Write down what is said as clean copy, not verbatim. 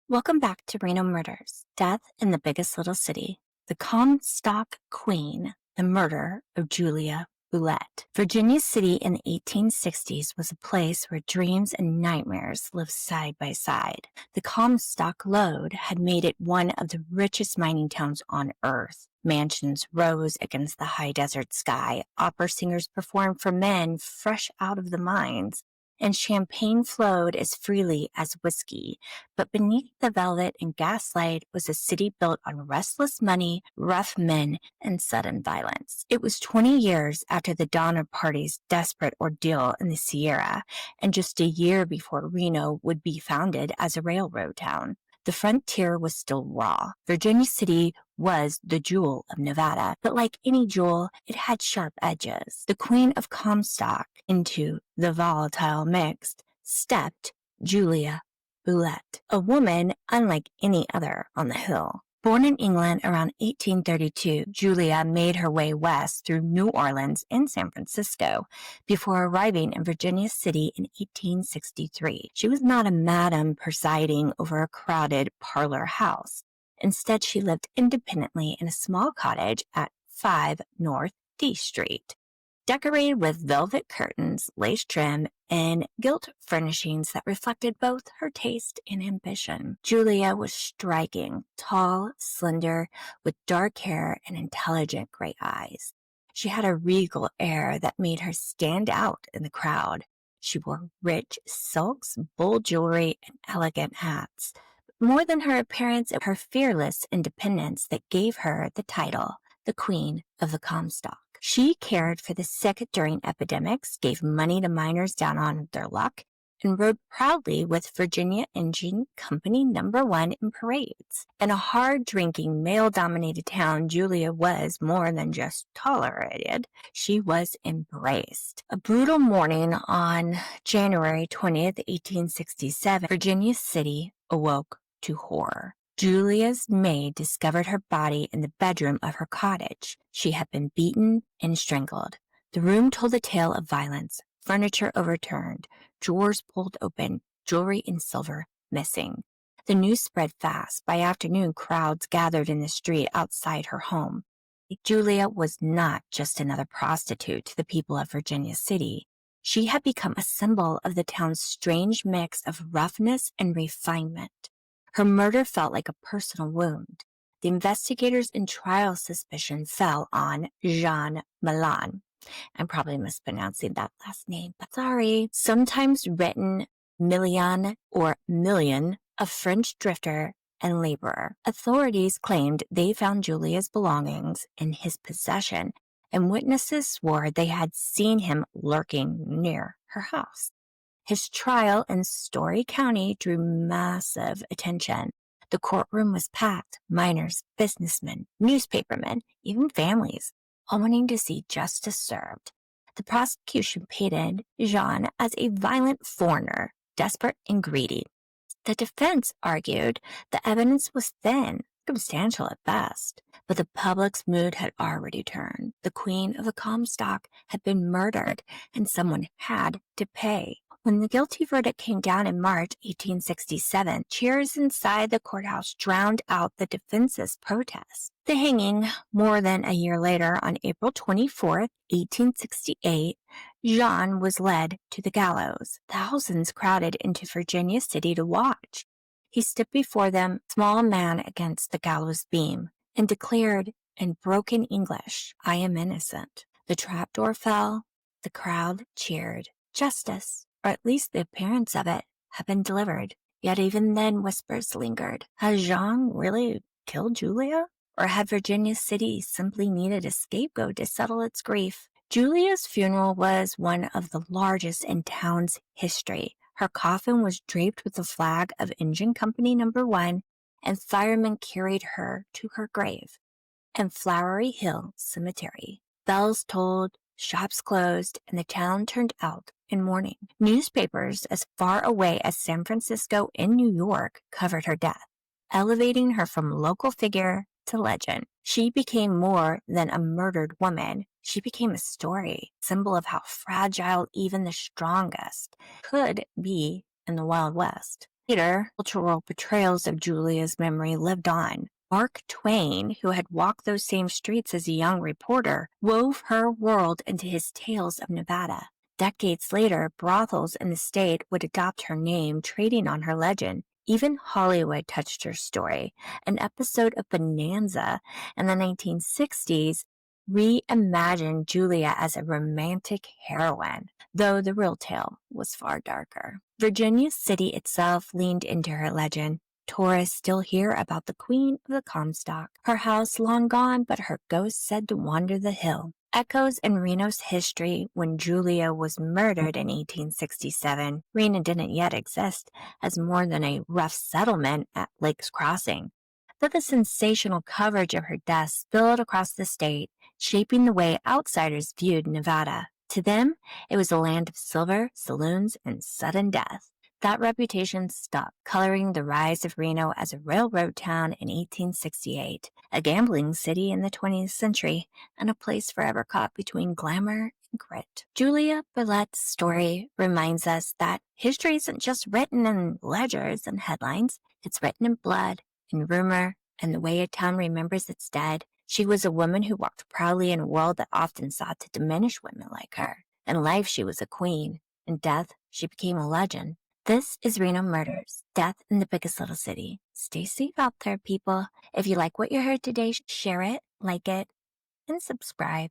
Welcome back to Reno Murders, Death in the Biggest Little City, the Comstock Queen, the murder of Julia Bulette. Virginia City in the 1860s was a place where dreams and nightmares lived side by side. The Comstock Lode had made it one of the richest mining towns on earth. Mansions rose against the high desert sky, opera singers performed for men fresh out of the mines, and champagne flowed as freely as whiskey. But beneath the velvet and gaslight was a city built on restless money, rough men, and sudden violence. It was 20 years after the Donner Party's desperate ordeal in the Sierra, and just a year before Reno would be founded as a railroad town. The frontier was still raw. Virginia City was the jewel of Nevada, but like any jewel, it had sharp edges. The Queen of Comstock, into the volatile mix, stepped Julia Bulette, a woman unlike any other on the hill. Born in England around 1832, Julia made her way west through New Orleans and San Francisco before arriving in Virginia City in 1863. She was not a madam presiding over a crowded parlor house. Instead, she lived independently in a small cottage at 5 North D Street, decorated with velvet curtains, lace trim, and gilt furnishings that reflected both her taste and ambition. Julia was striking, tall, slender, with dark hair and intelligent gray eyes. She had a regal air that made her stand out in the crowd. She wore rich silks, bold jewelry, and elegant hats. But more than her appearance, her fearless independence that gave her the title, the Queen of the Comstock. She cared for the sick during epidemics, gave money to miners down on their luck, and rode proudly with Virginia Engine Company No. 1 in parades. In a hard-drinking, male-dominated town, Julia was more than just tolerated. She was embraced. A brutal morning on January 20th, 1867, Virginia City awoke to horror. Julia's maid discovered her body in the bedroom of her cottage. She had been beaten and strangled. The room told a tale of violence, furniture overturned, drawers pulled open, jewelry and silver missing. The news spread fast. By afternoon, crowds gathered in the street outside her home. Julia was not just another prostitute to the people of Virginia City. She had become a symbol of the town's strange mix of roughness and refinement. Her murder felt like a personal wound. The investigators and trial suspicion fell on John Millain. I'm probably mispronouncing that last name, but sorry. Sometimes written Millain or Million, a French drifter and laborer. Authorities claimed they found Julia's belongings in his possession, and witnesses swore they had seen him lurking near her house. His trial in Story County drew massive attention. The courtroom was packed, miners, businessmen, newspapermen, even families, all wanting to see justice served. The prosecution painted Jean as a violent foreigner, desperate and greedy. The defense argued the evidence was thin, circumstantial at best, but the public's mood had already turned. The Queen of the Comstock had been murdered, and someone had to pay. When the guilty verdict came down in March 1867, cheers inside the courthouse drowned out the defense's protest. The hanging, more than a year later, on April 24, 1868, Jean was led to the gallows. Thousands crowded into Virginia City to watch. He stood before them, small man against the gallows beam, and declared in broken English, "I am innocent." The trapdoor fell. The crowd cheered. Justice, or at least the appearance of it, had been delivered. Yet even then whispers lingered. Had Jean really killed Julia? Or had Virginia City simply needed a scapegoat to settle its grief? Julia's funeral was one of the largest in town's history. Her coffin was draped with the flag of Engine Company No. 1, and firemen carried her to her grave in Flowery Hill Cemetery. Bells tolled, shops closed, and the town turned out in mourning. Newspapers as far away as San Francisco and New York covered her death, elevating her from local figure to legend. She became more than a murdered woman. She became a story, symbol of how fragile even the strongest could be in the Wild West. Later, cultural portrayals of Julia's memory lived on. Mark Twain, who had walked those same streets as a young reporter, wove her world into his tales of Nevada. Decades later, brothels in the state would adopt her name, trading on her legend. Even Hollywood touched her story. An episode of Bonanza in the 1960s reimagined Julia as a romantic heroine, though the real tale was far darker. Virginia City itself leaned into her legend. Tourists still hear about the Queen of the Comstock, her house long gone, but her ghost said to wander the hill. Echoes in Reno's history when Julia was murdered in 1867. Reno didn't yet exist as more than a rough settlement at Lake's Crossing. But the sensational coverage of her death spilled across the state, shaping the way outsiders viewed Nevada. To them, it was a land of silver, saloons, and sudden death. That reputation stuck, coloring the rise of Reno as a railroad town in 1868, a gambling city in the 20th century, and a place forever caught between glamour and grit. Julia Bulette's story reminds us that history isn't just written in ledgers and headlines, it's written in blood, in rumor, and the way a town remembers its dead. She was a woman who walked proudly in a world that often sought to diminish women like her. In life, she was a queen. In death, she became a legend. This is Reno Murders, Death in the Biggest Little City. Stay safe out there, people. If you like what you heard today, share it, like it, and subscribe.